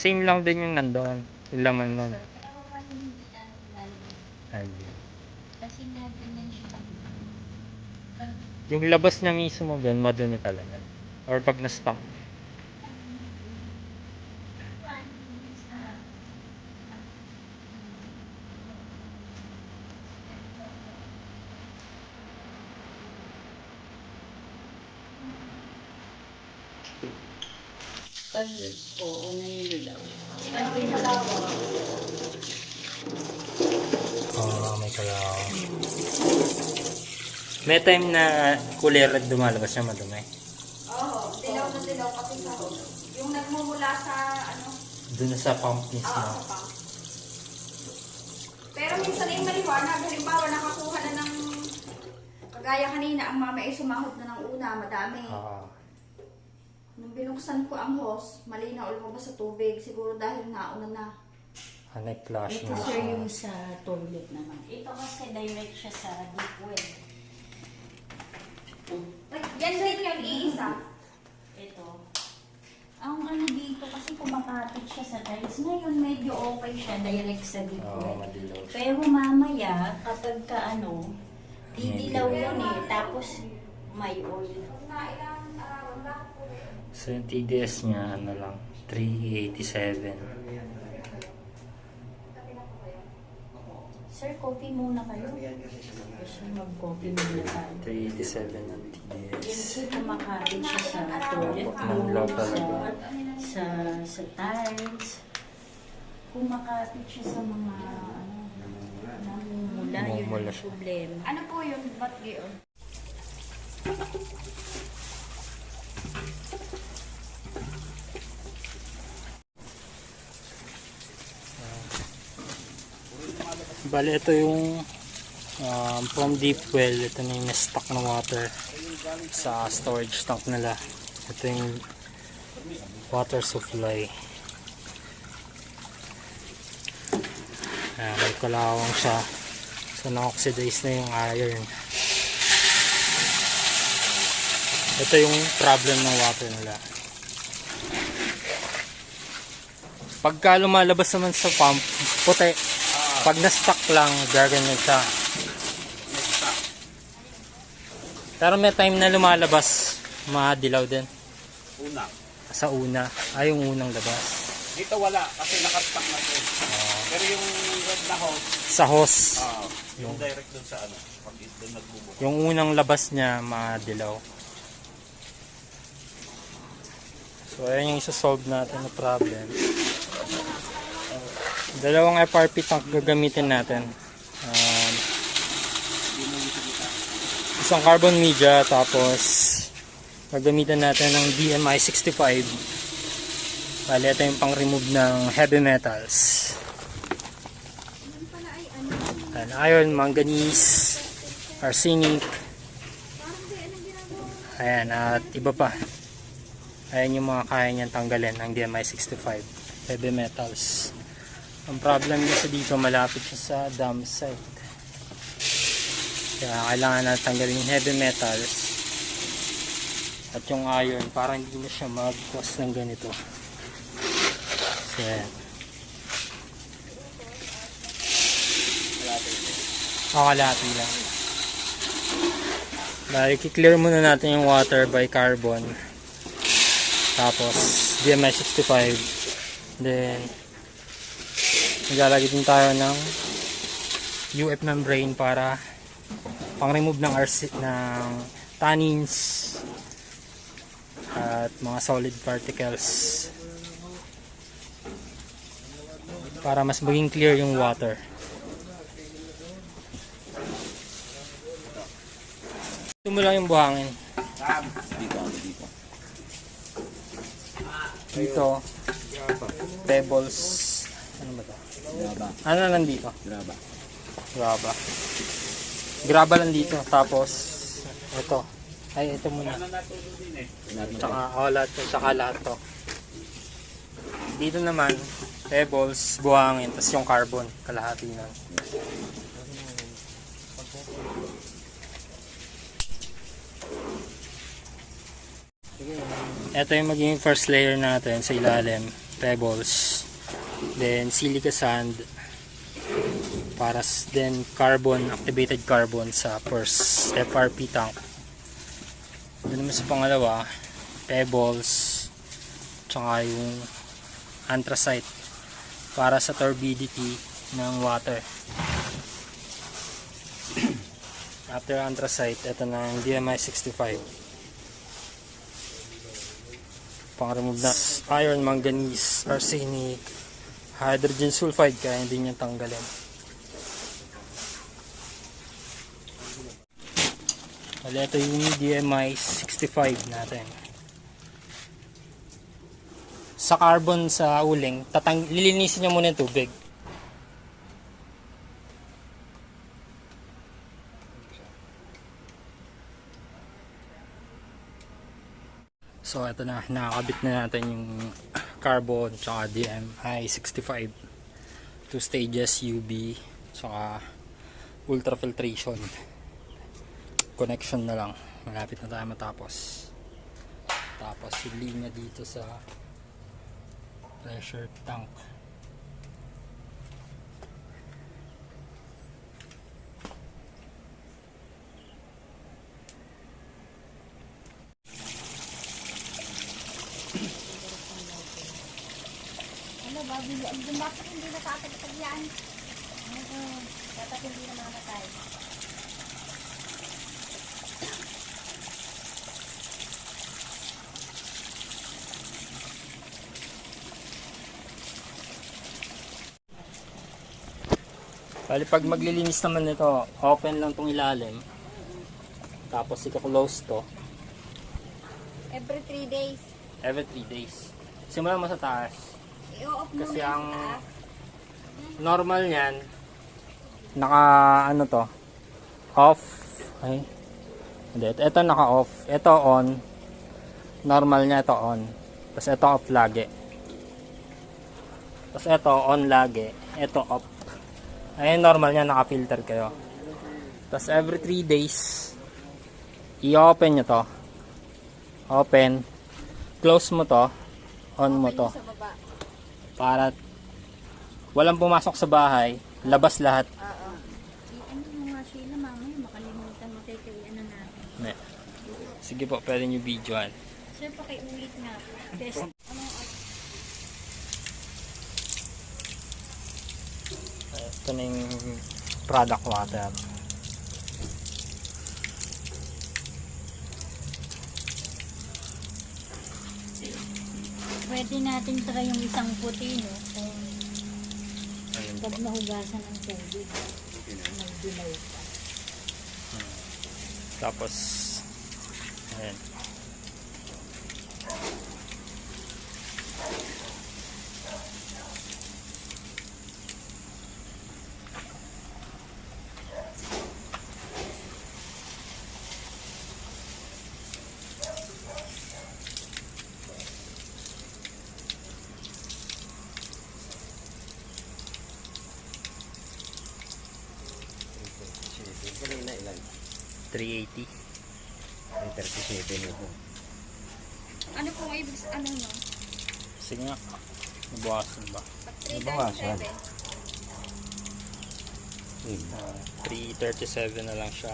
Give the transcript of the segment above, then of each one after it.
Same lang din yung nandoon. Yung laman nun. Ay, Kasi nga ganyan siya. yung labas na mismo gan madumi talaga. Or pag na-stock. Oo, ngayon daw. May kalaw. May time na kulay red dumalabas siya madumi. Oo, dilaw na dilaw kasi sa yung nagmumula sa ano. Doon sa pump mismo. Oo, sa pump. Pero minsan ay maliwanag. Halimbawa, nakakuha na ng kagaya kanina, ang mama ay sumahod na ng una, madami. Nung binuksan ko ang hose, malinaw lumabas sa tubig. Siguro dahil nauna na. Nag-flash Ito na sir siya. yung sa toilet naman. Ito kasi direct siya sa deep well. Yan din yung iisa. Ito. Ang ano dito kasi kumakapit siya sa tiles. Ngayon medyo okay siya direct sa deep well. Madilaw siya. Pero mamaya kapag ka ano, didilaw yun eh. Tapos may oil. So yung TDS niya, ano lang, 387. Sir, coffee muna kayo. Gusto mag-coffee muna tayo. 387 ang Yan TDS. kasi kumakapit siya sa toilet Manlaw bowl, talaga. sa tiles. Kumakapit siya sa mga ano, namumula. Yun Namumula ang siya. problema. Ano po yun? Ba't gayon? Bali, ito yung from deep well. Ito na yung stock na water sa storage tank nila. Ito yung water supply. May kalawang siya. So na-oxidize na yung iron. Ito yung problem ng water nila. Pagka lumalabas naman sa pump, puti. Pag na-stuck lang, gaganyan siya. Pero may time na lumalabas, madilaw din. Una. Sa una. Ay, yung unang labas. Dito wala kasi nakastock na ito. Pero yung red na hose, Sa hose. yung direct dun sa ano, pag doon nagbubuka. Yung unang labas niya, madilaw. So, ayan yung isa-solve natin na problem. Dalawang FRP tank gagamitin natin. Isang carbon media, tapos gagamitin natin ng DMI 65. Bali, ito yung pang-remove ng heavy metals. Iron, manganese, arsenic, ayan, at iba pa. Ayan yung mga kaya niyan tanggalin ng DMI 65 heavy metals. Ang problem kasi dito, malapit siya sa dam site. Kaya kailangan natin tanggalin yung heavy metals at yung iron para hindi na siya mag-cause ng ganito. So, ayan. Kalahati lang. Dahil i-clear muna natin yung water by carbon. Tapos DMI 65. Then maglalagay din tayo ng UF membrane para pang-remove ng tannins at mga solid particles para mas maging clear yung water. Ito mo lang yung buhangin. Dito, pebbles. Ano ba ito? Graba. Ano nandito? Graba. Graba. Graba lang dito. Tapos, ito. Ay, ito muna. Tsaka lahat to. Dito naman, pebbles, buhangin, tapos yung carbon, kalahati nun. Ito yung magiging first layer natin sa ilalim. pebbles, then silica sand, then carbon, activated carbon sa first FRP tank. Doon naman sa pangalawa, pebbles, tsaka yung anthracite para sa turbidity ng water. After anthracite, ito na yung DMI 65. Pang-remove na iron, manganese, arsenic, hydrogen sulfide, kaya hindi niya tanggalin. Wala, ito yung DMI 65 natin. Sa carbon sa uling, lilinisin niyo muna yung tubig. So ito na, nakakabit na natin yung carbon tsaka DMI 65. 2 stages UV tsaka ultrafiltration. Connection na lang. Malapit na tayo matapos. Tapos yung linya dito sa pressure tank. Ano, babi, ang dumasak hindi nakakatagtag yan. Dapat hindi na mamatay. Bali pag maglilinis naman nito, open lang tong ilalim. Tapos i-close to Every 3 days. every 3 days. Simulan mo sa taas. I-off muna Kasi yung ang sa taas. normal niyan, naka ano to, off. Ay, hindi. Ito naka off. Ito on. Normal niya ito on. Tapos ito off lagi. Tapos ito on lagi. Ito off. Ayun, normal niya, naka-filter kayo. Tapos every 3 days, i-open nyo to. Open. Close mo to. On mo to. Sa baba. Para walang pumasok sa bahay, labas lahat. Oo. Ano mo nga Sheila, mamaya makalimutan mo tayo kay ano natin. Ne. Sige po, pwede nyo videoan. Sir, pakiulit nga. Test. Ito na yung product water. Pwede natin try yung isang puti, no? Kung Ayun po. pag nahugasan ng tubig, nagdilaw pa. Tapos, ayan. Kanina ilan? 380. Ay, 37 ito. Ano po ang ibig ano no? Sige nga. Nabawasan ba? Pag 3 Nabawasan. times 337 na lang siya.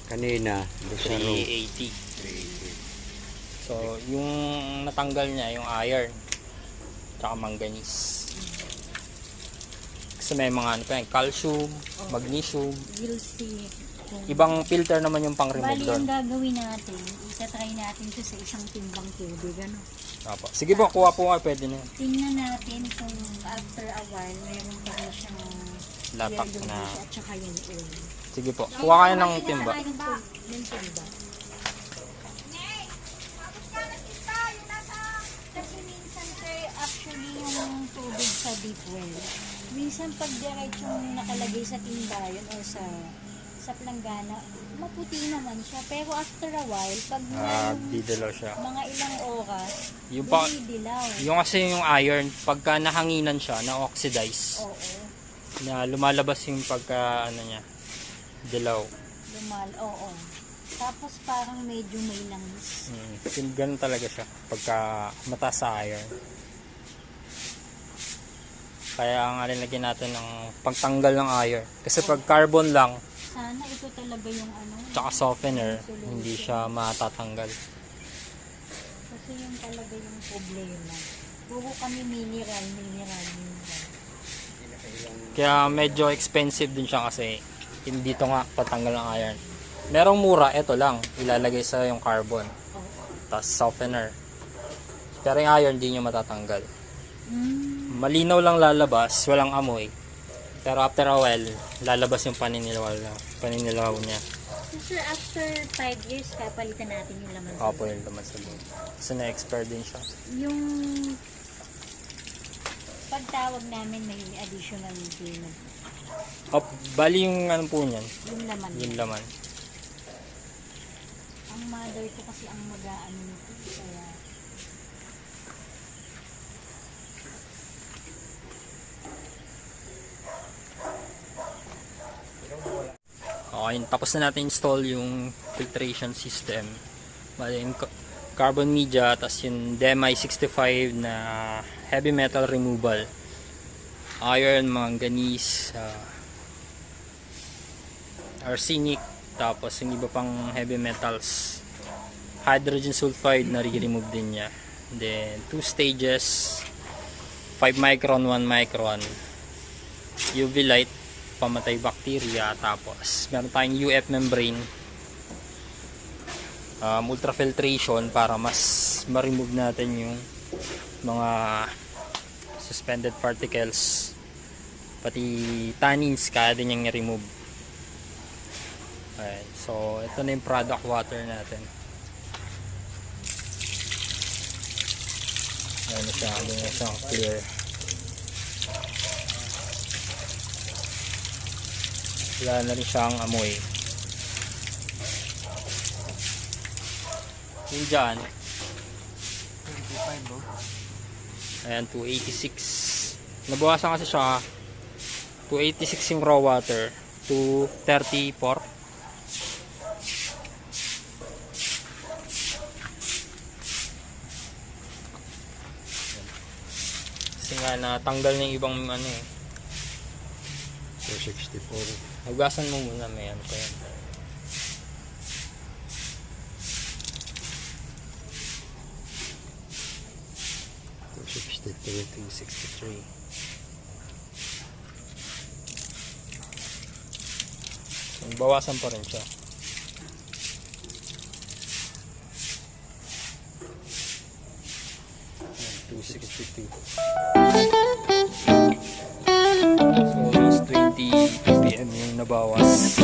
Kanina, doon sa row. 380. So, yung natanggal niya, yung iron. Tsaka manganese. Kasi may mga ano pa yan, calcium, magnesium. We'll see. Kung Ibang filter naman yung pang-remove bali doon. ang gagawin natin, itatry natin ito sa isang timbang tubig, ano? Apo. Sige po, kuha po nga, pwede na yun. Tingnan natin kung after a while, meron pa rin siyang Latak yellow na. at saka yung oil. Sige po, kuha kayo ng timba. Yung timba. Kasi minsan sir, actually yung tubig sa deep well, minsan pag diretsong nakalagay sa timbayan o sa planggana, maputi naman siya. Pero after a while, pag Didilaw siya. mga ilang oras, Yung pa, didilaw. yung kasi yung iron, pagka nahanginan siya, na-oxidize, Oo. na lumalabas yung pagka, ano niya, dilaw. Oo. Tapos parang medyo may langis. Ganun talaga siya, pagka mataas sa iron. Kaya ang alalagyan natin ng pagtanggal ng iron. Kasi pag carbon lang, Sana ito talaga yung ano. tsaka softener, hindi siya matatanggal. Kasi yung talaga yung problema. Puro kami mineral. Kaya medyo expensive din siya kasi hindi dito nga patanggal ng iron. Merong mura, ito lang. Ilalagay sa yung carbon. Tapos softener. Pero yung iron hindi nyo matatanggal. Malinaw lang lalabas, walang amoy. Pero after a while, lalabas yung paninilaw niya. So sir, after 5 years, kapalitan natin yung laman. Opo yung laman sa loob. Kasi na-expire din siya. Yung pagtawag namin may additional payment. Bali yung ano po niyan, Yung laman. yung laman. Ang mother ko kasi ang mag-aano nito. Kaya Okay, tapos na natin install yung filtration system. Bali yung carbon media, tapos yung DMI 65 na heavy metal removal. Iron, manganese, arsenic, tapos yung iba pang heavy metals. Hydrogen sulfide na re-remove din niya. Then 2 stages, 5 micron, 1 micron. UV light, pamatay bacteria. Tapos meron tayong UF membrane, ultrafiltration para mas ma-remove natin yung mga suspended particles, pati tannins kaya din yung i-remove. Okay, so ito na yung product water natin. Ayan na siya, ayan na siya clear. Wala na rin siyang amoy. Yun dyan. Ayan, 286. Nabawasan kasi siya. 286 yung raw water. 234. Kasi nga natanggal na yung ibang ano eh. 264. Hugasan mo muna, may ano pa yan. $263. Bawasan pa rin siya. $262. So almost 20 ppm yung nabawas.